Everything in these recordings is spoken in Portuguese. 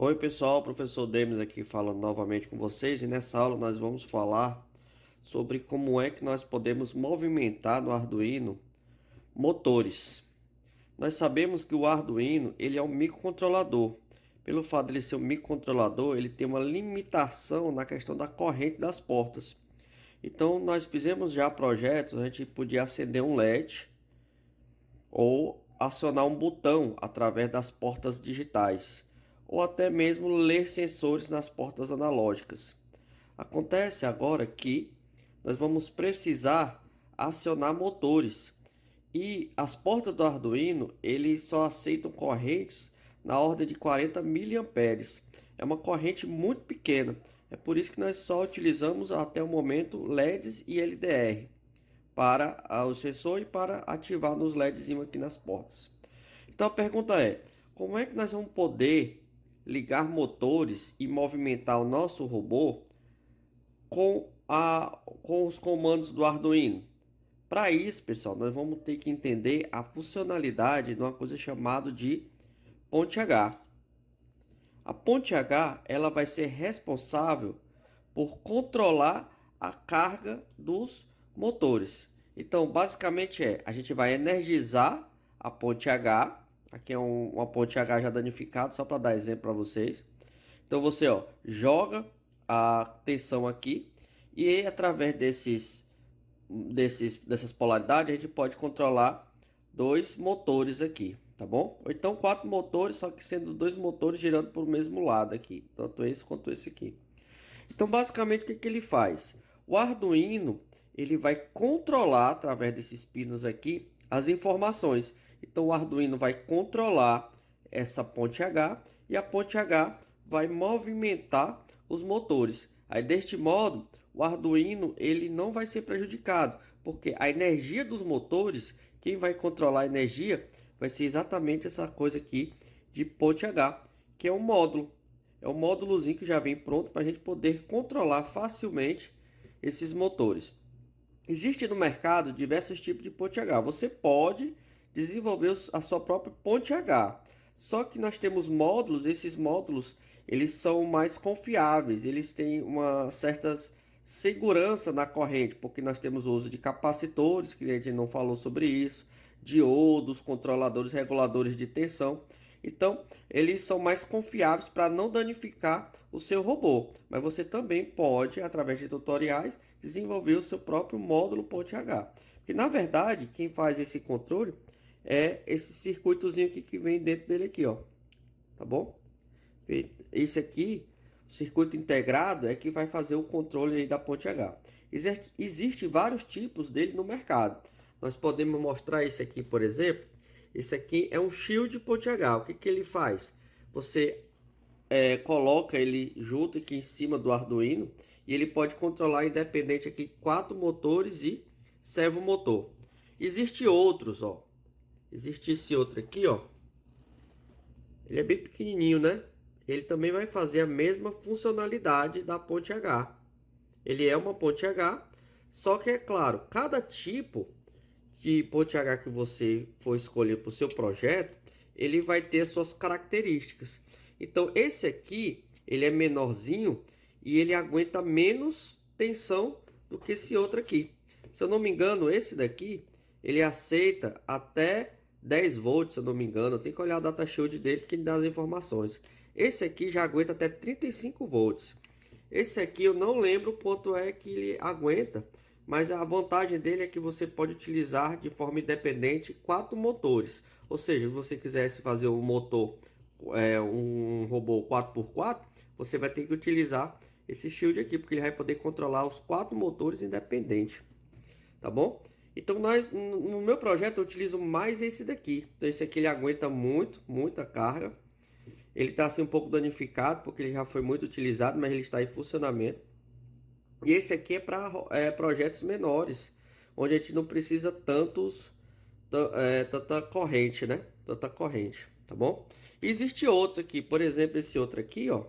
Oi pessoal, professor Demis aqui falando novamente com vocês, e nessa aula nós vamos falar sobre como é que nós podemos movimentar no Arduino motores. Nós sabemos que o Arduino ele é um microcontrolador. Pelo fato de ele ser um microcontrolador, ele tem uma limitação na questão da corrente das portas. Então nós fizemos já projetos, a gente podia acender um LED ou acionar um botão através das portas digitais, ou até mesmo ler sensores nas portas analógicas. Acontece agora que nós vamos precisar acionar motores, e as portas do Arduino eles só aceitam correntes na ordem de 40 miliamperes. É uma corrente muito pequena. É por isso que nós só utilizamos até o momento LEDs e LDR para o sensor e para ativar nos LEDs aqui nas portas. Então a pergunta é: como é que nós vamos poder ligar motores e movimentar o nosso robô com os comandos do Arduino? Para isso, pessoal, nós vamos ter que entender a funcionalidade de uma coisa chamada de ponte H. A ponte H ela vai ser responsável por controlar a carga dos motores. Então, basicamente a gente vai energizar a ponte H. Aqui é uma ponte H já danificada, só para dar exemplo para vocês. Então você joga a tensão aqui e através dessas polaridades a gente pode controlar dois motores aqui, tá bom? Ou então quatro motores, só que sendo dois motores girando para o mesmo lado aqui, tanto esse quanto esse aqui. Então basicamente o que ele faz? O Arduino ele vai controlar através desses pinos aqui as informações. Então o Arduino vai controlar essa ponte H e a ponte H vai movimentar os motores. Aí deste modo o Arduino ele não vai ser prejudicado, porque a energia dos motores, quem vai controlar a energia vai ser exatamente essa coisa aqui de ponte H, que é um módulo. É um módulozinho que já vem pronto para a gente poder controlar facilmente esses motores. Existe no mercado diversos tipos de ponte H. Você pode desenvolver a sua própria ponte H. Só que nós temos módulos, esses módulos eles são mais confiáveis, eles têm uma certa segurança na corrente, porque nós temos o uso de capacitores, que a gente não falou sobre isso, diodos, controladores, reguladores de tensão. Então, eles são mais confiáveis para não danificar o seu robô. Mas você também pode, através de tutoriais, desenvolver o seu próprio módulo ponte H. Porque, na verdade, quem faz esse controle é esse circuitozinho aqui que vem dentro dele aqui, ó. Tá bom? Esse aqui, o circuito integrado, é que vai fazer o controle aí da ponte H. Existem vários tipos dele no mercado. Nós podemos mostrar esse aqui, por exemplo. Esse aqui é um shield ponte H. O que ele faz? Você coloca ele junto aqui em cima do Arduino e ele pode controlar independente aqui 4 motores e servomotor. Existe outros, ó. Existe esse outro aqui, ó. Ele é bem pequenininho, né? Ele também vai fazer a mesma funcionalidade da ponte H. Ele é uma ponte H, só que é claro, cada tipo de ponte H que você for escolher para o seu projeto, ele vai ter suas características. Então esse aqui, ele é menorzinho e ele aguenta menos tensão do que esse outro aqui. Se eu não me engano, esse daqui, ele aceita até 10 volts, se eu não me engano. Tem que olhar a datasheet dele que ele dá as informações. Esse aqui já aguenta até 35 volts. Esse aqui eu não lembro quanto é que ele aguenta, mas a vantagem dele é que você pode utilizar de forma independente 4 motores. Ou seja, se você quisesse fazer um motor, um robô 4x4, você vai ter que utilizar esse shield aqui, porque ele vai poder controlar os 4 motores independentes. Tá bom? Então no meu projeto eu utilizo mais esse daqui. Então esse aqui ele aguenta muita carga. Ele está assim um pouco danificado porque ele já foi muito utilizado, mas ele está em funcionamento. E esse aqui é para projetos menores, onde a gente não precisa tanta corrente, né? Tanta corrente, tá bom? E existe outros aqui, por exemplo, esse outro aqui, ó,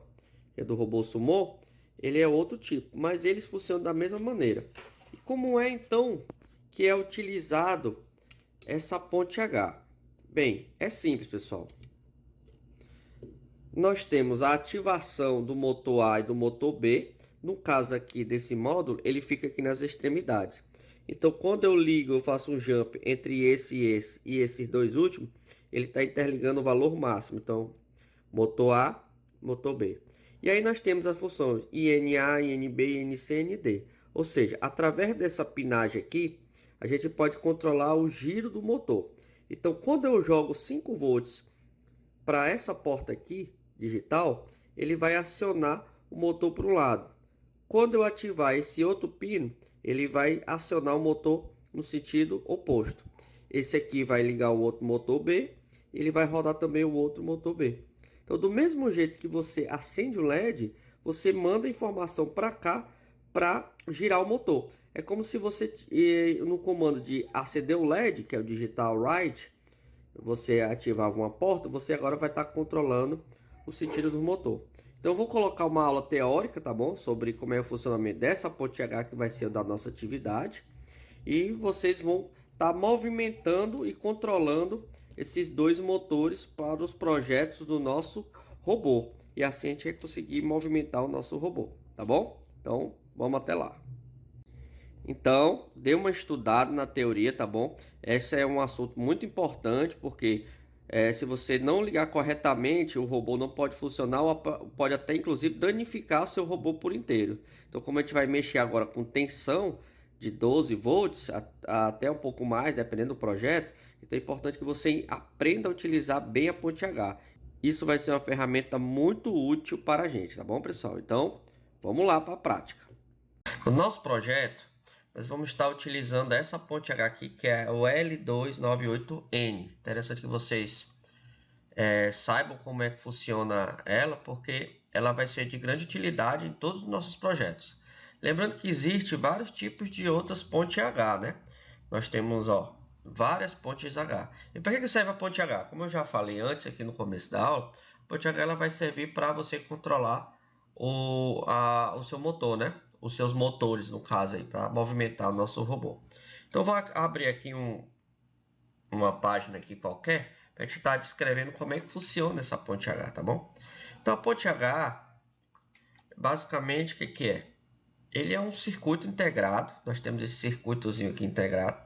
que é do robô Sumo, ele é outro tipo, mas eles funcionam da mesma maneira. E como é então que é utilizado essa ponte H? Bem, é simples, pessoal. nós temos a ativação do motor A e do motor B. No caso aqui desse módulo, ele fica aqui nas extremidades. Então, quando eu ligo, eu faço um jump entre esse e esses dois últimos, ele está interligando o valor máximo. Então, motor A, motor B. E aí nós temos as funções INA, INB, INC, IND. Ou seja, através dessa pinagem aqui, a gente pode controlar o giro do motor. Então, quando eu jogo 5 volts para essa porta aqui, digital, ele vai acionar o motor para o lado. Quando eu ativar esse outro pino, ele vai acionar o motor no sentido oposto. Esse aqui vai ligar o outro motor B, ele vai rodar também o outro motor B. Então, do mesmo jeito que você acende o LED, você manda informação para cá para girar o motor. É como se você, no comando de acender o LED, que é o digital right, você ativava uma porta, você agora vai estar controlando o sentido do motor. Então eu vou colocar uma aula teórica, tá bom? Sobre como é o funcionamento dessa ponte H, que vai ser da nossa atividade. E vocês vão estar movimentando e controlando esses dois motores para os projetos do nosso robô. E assim a gente vai conseguir movimentar o nosso robô, tá bom? Então vamos até lá. Então, dê uma estudada na teoria, tá bom? Esse é um assunto muito importante, porque se você não ligar corretamente, o robô não pode funcionar, ou pode até inclusive danificar o seu robô por inteiro. Então, como a gente vai mexer agora com tensão de 12 volts, até um pouco mais, dependendo do projeto, então é importante que você aprenda a utilizar bem a ponte H. Isso vai ser uma ferramenta muito útil para a gente, tá bom, pessoal? Então, vamos lá para a prática. No nosso projeto, nós vamos estar utilizando essa ponte H aqui, que é o L298N. Interessante que vocês saibam como é que funciona ela, porque ela vai ser de grande utilidade em todos os nossos projetos. Lembrando que existe vários tipos de outras pontes H, né? Nós temos, ó, várias pontes H. E para que serve a ponte H? Como eu já falei antes aqui no começo da aula, a ponte H ela vai servir para você controlar o seu motor, né? Os seus motores, no caso aí, para movimentar o nosso robô. Então, vou abrir aqui uma página aqui qualquer, para a gente estar descrevendo como é que funciona essa ponte H, tá bom? Então, a ponte H, basicamente, o que é? Ele é um circuito integrado, nós temos esse circuitozinho aqui integrado.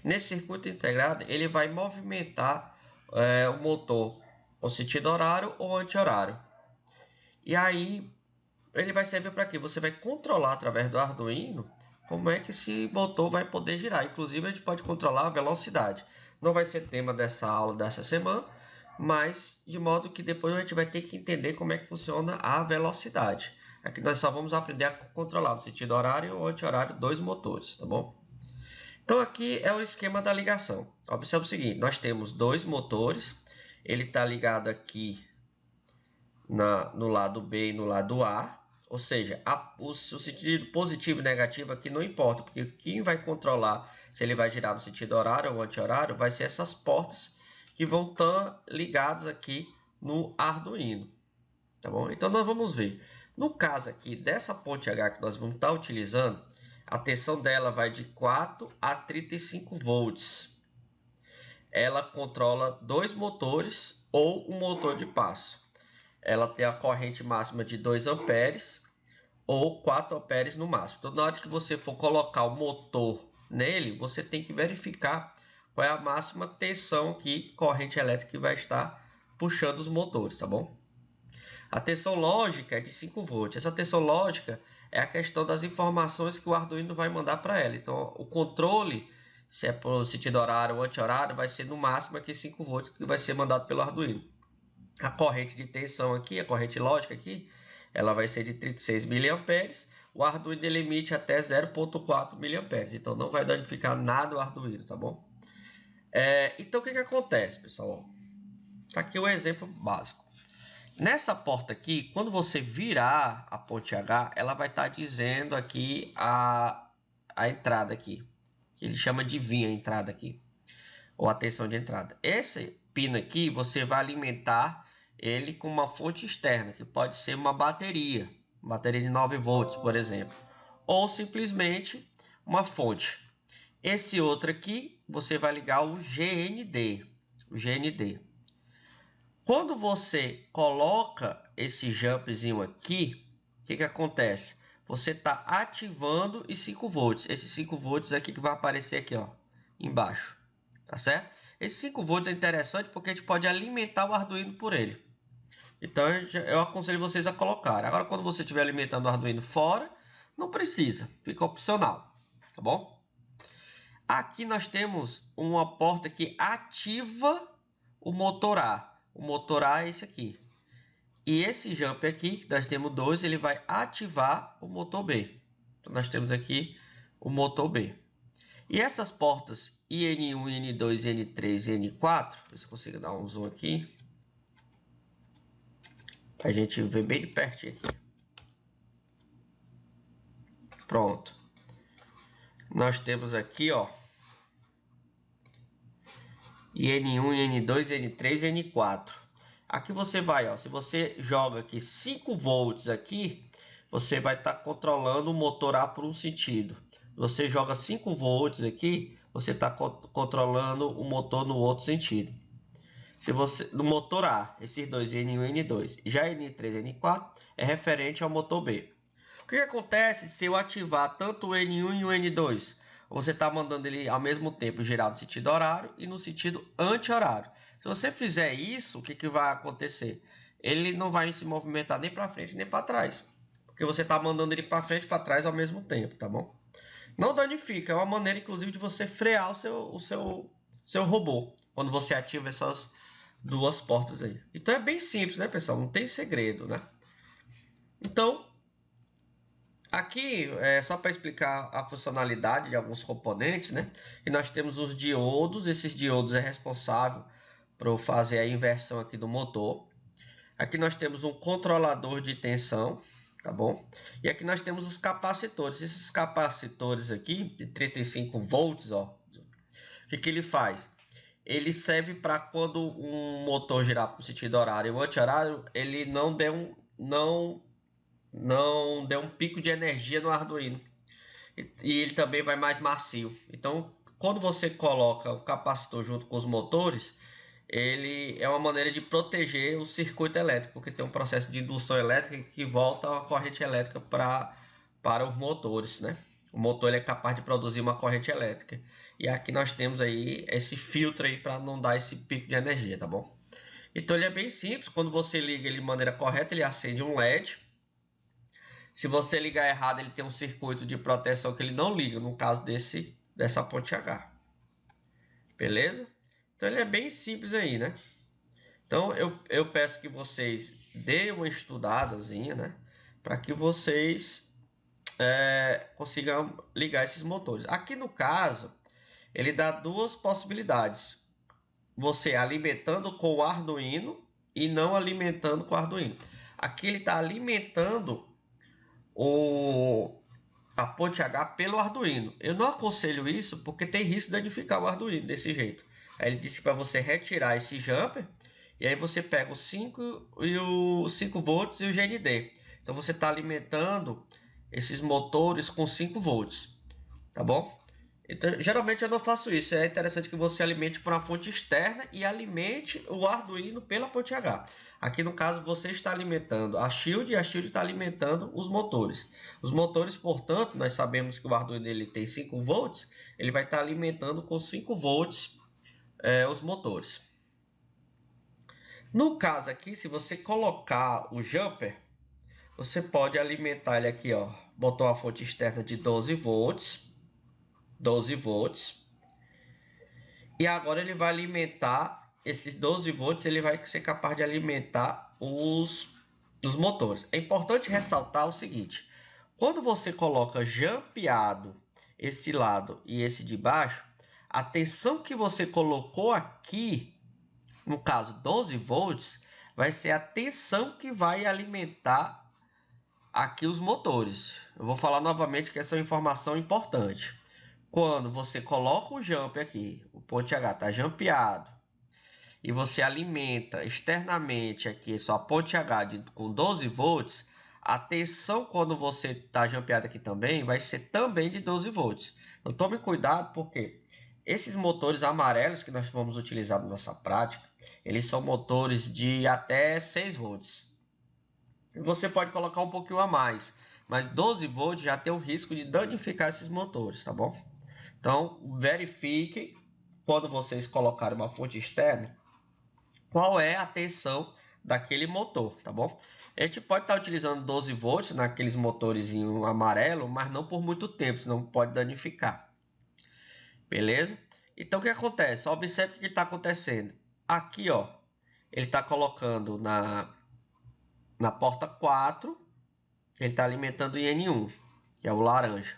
Nesse circuito integrado, ele vai movimentar o motor no sentido horário ou anti-horário. E aí, ele vai servir para quê? Você vai controlar através do Arduino como é que esse motor vai poder girar. Inclusive, a gente pode controlar a velocidade. Não vai ser tema dessa aula dessa semana, mas de modo que depois a gente vai ter que entender como é que funciona a velocidade. Aqui nós só vamos aprender a controlar no sentido horário ou anti-horário dois motores, tá bom? Então aqui é o esquema da ligação. Observe o seguinte, nós temos dois motores, ele está ligado aqui no lado B e no lado A, ou seja, o sentido positivo e negativo aqui não importa, porque quem vai controlar se ele vai girar no sentido horário ou anti-horário vai ser essas portas que vão estar ligadas aqui no Arduino, tá bom? Então nós vamos ver. No caso aqui dessa ponte H que nós vamos estar utilizando, a tensão dela vai de 4 a 35 volts. Ela controla dois motores ou um motor de passo. Ela tem a corrente máxima de 2 amperes ou 4 amperes no máximo. Então, na hora que você for colocar o motor nele, você tem que verificar qual é a máxima tensão que corrente elétrica que vai estar puxando os motores, tá bom? A tensão lógica é de 5 volts. Essa tensão lógica é a questão das informações que o Arduino vai mandar para ela. Então, o controle, se é por sentido horário ou anti-horário, vai ser no máximo aqui 5 volts que vai ser mandado pelo Arduino. A corrente de tensão aqui, a corrente lógica aqui, ela vai ser de 36 mA. O Arduino limite até 0,4 mA. Então não vai danificar nada o Arduino, tá bom? Então o que acontece, pessoal? Tá aqui o exemplo básico. Nessa porta aqui, quando você virar a ponte H, ela vai estar dizendo aqui a entrada aqui. Que ele chama de vinha a entrada aqui. Ou a tensão de entrada. Esse pino aqui, você vai alimentar ele com uma fonte externa, que pode ser uma bateria de 9 volts, por exemplo, ou simplesmente uma fonte. Esse outro aqui, você vai ligar o GND. Quando você coloca esse jumpzinho aqui, o que acontece? Você está ativando os 5 volts. Esses 5 volts aqui que vai aparecer aqui, ó, embaixo. Tá certo? Esses 5 volts é interessante porque a gente pode alimentar o Arduino por ele. Então eu aconselho vocês a colocar. Agora, quando você estiver alimentando o Arduino fora, não precisa, fica opcional, tá bom? Aqui nós temos uma porta que ativa o motor A. O motor A é esse aqui. E esse jump aqui, que nós temos dois, ele vai ativar o motor B. Então nós temos aqui o motor B. E essas portas IN1, IN2, IN3 e IN4, se eu consigo dar um zoom aqui, para a gente ver bem de pertinho aqui. Pronto. Nós temos aqui, ó, IN1, IN2, IN3 e IN4. Aqui você vai, ó, se você joga aqui 5 volts aqui, você vai estar controlando o motor A por um sentido. Você joga 5 volts aqui, você está controlando o motor no outro sentido. Se você no motor A, esses dois N1 e N2, já N3 e N4 é referente ao motor B. O que acontece se eu ativar tanto o N1 e o N2? Você está mandando ele ao mesmo tempo girar no sentido horário e no sentido anti-horário. Se você fizer isso, o que vai acontecer? Ele não vai se movimentar nem para frente nem para trás, porque você está mandando ele para frente e para trás ao mesmo tempo, tá bom? Não danifica, é uma maneira inclusive de você frear o seu robô quando você ativa essas duas portas aí. Então é bem simples, né, pessoal? Não tem segredo, né? Então, aqui é só para explicar a funcionalidade de alguns componentes, né? E nós temos os diodos. Esses diodos é responsável para fazer a inversão aqui do motor. Aqui nós temos um controlador de tensão, tá bom? E aqui nós temos os capacitores. Esses capacitores aqui de 35 volts, ó, o que ele faz? Ele serve para quando um motor girar para o sentido horário e o anti-horário, ele não dê um pico de energia no Arduino. E ele também vai mais macio. Então, quando você coloca o capacitor junto com os motores, ele é uma maneira de proteger o circuito elétrico, porque tem um processo de indução elétrica que volta a corrente elétrica para os motores, né? O motor ele é capaz de produzir uma corrente elétrica. E aqui nós temos aí esse filtro aí para não dar esse pico de energia, tá bom? Então ele é bem simples. Quando você liga ele de maneira correta, ele acende um LED. Se você ligar errado, ele tem um circuito de proteção que ele não liga, no caso dessa ponte H. Beleza? Então ele é bem simples aí, né? Então eu peço que vocês deem uma estudadazinha, né? Para que vocês consigam ligar esses motores. Aqui no caso, ele dá duas possibilidades. Você alimentando com o Arduino e não alimentando com o Arduino. Aqui ele está alimentando a ponte H pelo Arduino. Eu não aconselho isso porque tem risco de danificar o Arduino desse jeito. Aí ele disse para você retirar esse jumper e aí você pega os 5 volts e o GND. Então você está alimentando esses motores com 5 volts, tá bom? Então, geralmente eu não faço isso. É interessante que você alimente por uma fonte externa e alimente o Arduino pela ponte H. Aqui no caso você está alimentando a Shield e a Shield está alimentando os motores. Os motores, portanto, nós sabemos que o Arduino ele tem 5 volts, ele vai estar alimentando com 5 volts os motores. No caso aqui, se você colocar o jumper, você pode alimentar ele aqui, ó. Botou uma fonte externa de 12 volts. 12 volts. E agora ele vai alimentar esses 12 volts, ele vai ser capaz de alimentar os motores. É importante ressaltar o seguinte: quando você coloca jampeado esse lado e esse de baixo, a tensão que você colocou aqui, no caso 12 volts, vai ser a tensão que vai alimentar aqui os motores. Eu vou falar novamente que essa é uma informação importante. Quando você coloca o jump aqui, o ponte H está jampeado, e você alimenta externamente aqui sua ponte H com 12 volts, a tensão quando você está jampeado aqui também vai ser também de 12 volts. Então tome cuidado porque Esses motores amarelos que nós vamos utilizar na nossa prática, eles são motores de até 6 volts. Você pode colocar um pouquinho a mais, mas 12 volts já tem o risco de danificar esses motores, tá bom? Então, verifique quando vocês colocarem uma fonte externa, qual é a tensão daquele motor, tá bom? A gente pode estar utilizando 12 volts naqueles motores amarelo, mas não por muito tempo, senão pode danificar. Beleza? Então o que acontece? Observe o que está acontecendo. Aqui, ó, ele está colocando na porta 4, ele está alimentando o IN1, que é o laranja.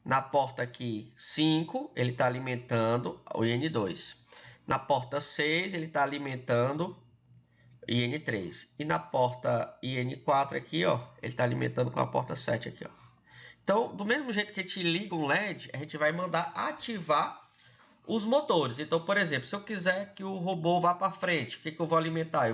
Na porta aqui 5, ele está alimentando o IN2. Na porta 6, ele está alimentando IN3. E na porta IN4 aqui, ó, ele está alimentando com a porta 7 aqui, ó. Então, do mesmo jeito que a gente liga um LED, a gente vai mandar ativar os motores. Então, por exemplo, se eu quiser que o robô vá para frente, o que eu vou alimentar?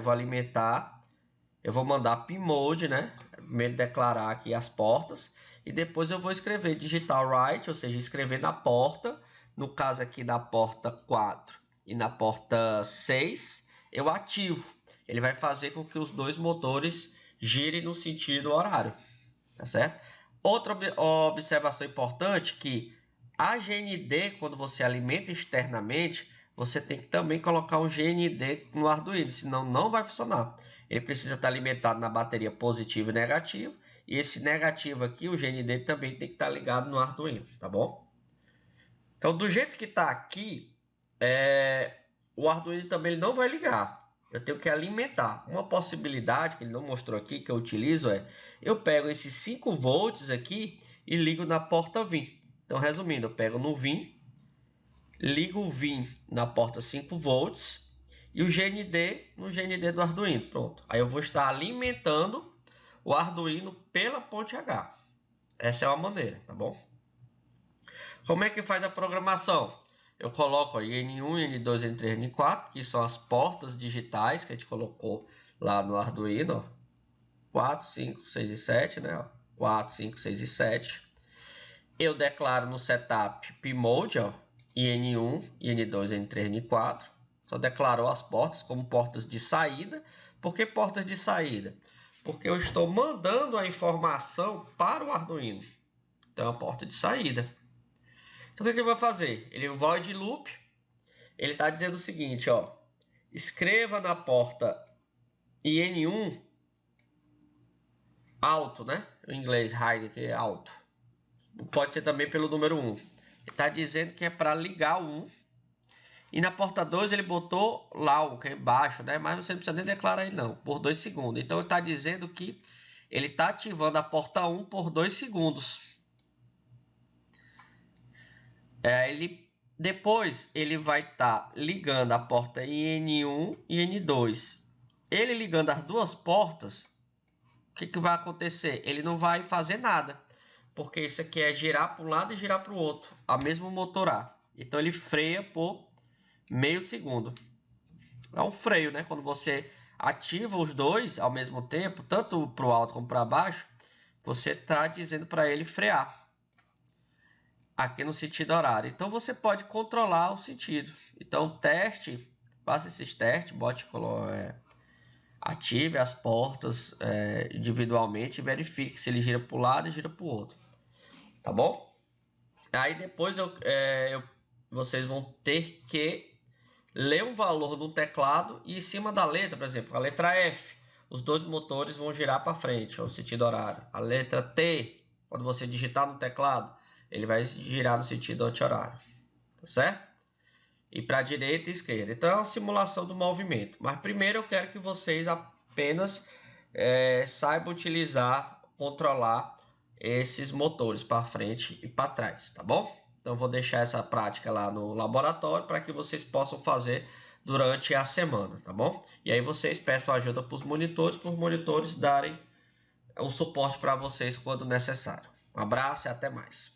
Eu vou mandar P-Mode, né? Primeiro declarar aqui as portas. E depois eu vou escrever digital write, ou seja, escrever na porta. No caso aqui da porta 4 e na porta 6, eu ativo. Ele vai fazer com que os dois motores girem no sentido horário. Tá certo? Outra observação importante que a GND, quando você alimenta externamente, você tem que também colocar um GND no Arduino, senão não vai funcionar. Ele precisa estar alimentado na bateria positiva e negativa, e esse negativo aqui, o GND, também tem que estar ligado no Arduino, tá bom? Então, do jeito que está aqui, o Arduino também ele não vai ligar. Eu tenho que alimentar. Uma possibilidade que ele não mostrou aqui, que eu utilizo, eu pego esses 5 volts aqui e ligo na porta VIN. Então, resumindo, eu pego no VIN, ligo o VIN na porta 5 volts e o GND no GND do Arduino. Pronto. Aí eu vou estar alimentando o Arduino pela ponte H. Essa é uma maneira, tá bom? Como é que faz a programação? Eu coloco IN1, IN2, IN3, IN4, que são as portas digitais que a gente colocou lá no Arduino. 4, 5, 6 e 7, né? 4, 5, 6 e 7. Eu declaro no setup P-Mode, ó, IN1, IN2, IN3, IN4. Só declarou as portas como portas de saída. Por que portas de saída? Porque eu estou mandando a informação para o Arduino. Então, é uma porta de saída. Então, o que ele vai fazer? Ele void loop. Ele está dizendo o seguinte, ó. Escreva na porta IN1 alto, né? Em inglês, high, que é alto. Pode ser também pelo número 1. Ele está dizendo que é para ligar o 1. E na porta 2 ele botou lá o que é baixo, né? Mas você não precisa nem declarar ele não, por 2 segundos. Então ele está dizendo que ele está ativando a porta 1 por 2 segundos. Depois ele vai estar ligando a porta IN1 e IN2. Ele ligando as duas portas, o que vai acontecer? Ele não vai fazer nada, porque isso aqui é girar para um lado e girar para o outro, a mesmo motor A. Então ele freia por meio segundo. É um freio, né? Quando você ativa os dois ao mesmo tempo, tanto para o alto como para baixo, você está dizendo para ele frear aqui no sentido horário. Então você pode controlar o sentido. Então teste, faça esses testes, ative as portas individualmente e verifique se ele gira para um lado e gira para o outro. Tá bom? Aí depois vocês vão ter que ler um valor no teclado e em cima da letra, por exemplo, a letra F, os dois motores vão girar para frente, no sentido horário. A letra T, quando você digitar no teclado, ele vai girar no sentido anti-horário, tá certo? E para a direita e esquerda. Então é uma simulação do movimento. Mas primeiro eu quero que vocês apenas saibam utilizar, controlar esses motores para frente e para trás, tá bom? Então eu vou deixar essa prática lá no laboratório para que vocês possam fazer durante a semana, tá bom? E aí vocês peçam ajuda para os monitores darem o suporte para vocês quando necessário. Um abraço e até mais.